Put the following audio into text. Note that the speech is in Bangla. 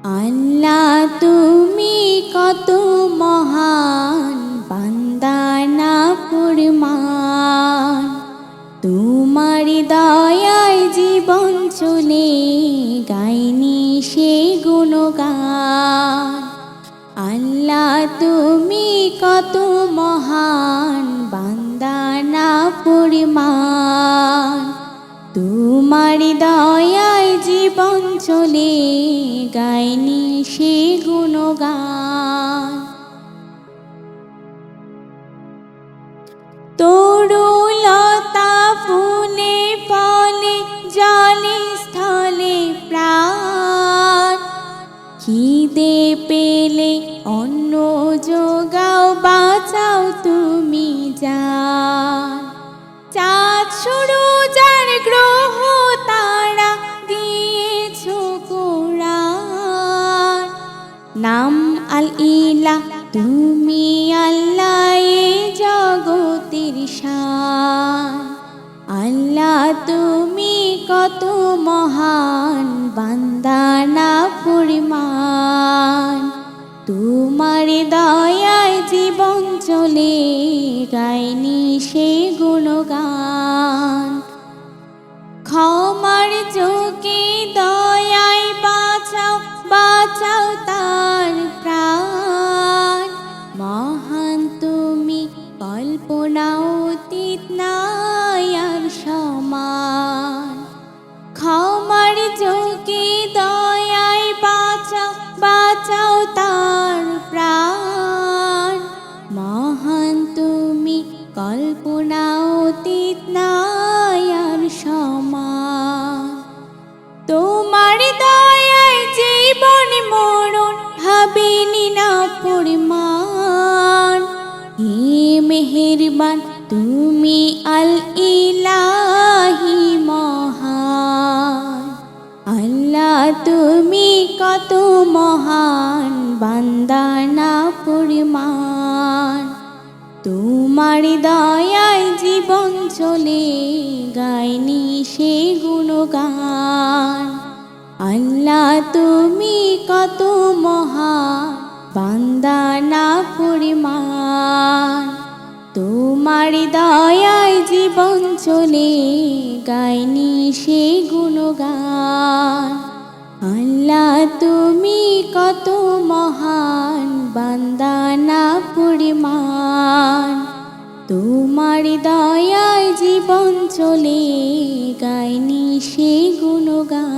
আল্লাহ তুমি কত মহান, বান্দা না ফরমান। তোমার দয়ায় জীবন চলে, গাইনি সে গুণগান। আল্লাহ তুমি কত মহান, বান্দা না ফরমান। তোমার দয়ায় জীবন চলে, গাইনি সে গুণগান। তরুলতা ফুলে ফলে, জলে স্থলে প্রাণ। খিদে পেলে অন্ন যোগাও, বাঁচাও তুমি জান। চাঁদ সূরজ আর গ্রহ তারা দিয়েছো কোরআন। নাম আল ইলাহ তুমি আল্লাহ, এ জগতের শান। আল্লাহ তুমি কত মহান, বান্দা না ফরমান। তোমার দয়ায় জীবন চলে, গাইনি সে গুণগান। ক্ষমার চোখে দয়ায় বাঁচাও, বাঁচাও তার প্রাণ। মহান তুমি কল্পনাও অতীত নাই আর সমান। ক্ষমার চোখে দয়ায় বাঁচাও, বাঁচাও তার প্রাণ। মহান তুমি কল্পনাও অতীত নাই আর সমান। তোমার দয়ায় জীবন মরণ ভাবিনি না ফরমান। হে মেহেরবান তুমি আল ইলাহি মহান। আল্লাহ তুমি কত মহান, বান্দা না ফরমান। তোমার দয়ায় জীবন চলে, গাইনি সে গুণগান। আল্লাহ তুমি কত মহান, বান্দা না ফরমান। তোমার দয়ায় জীবন চলে, গাইনি সে গুণগান। আল্লাহ তুমি কত মহান, বান্দা না ফরমান। তোমার দয়ায় জীবন চলে, গাইনি সে গুণগান।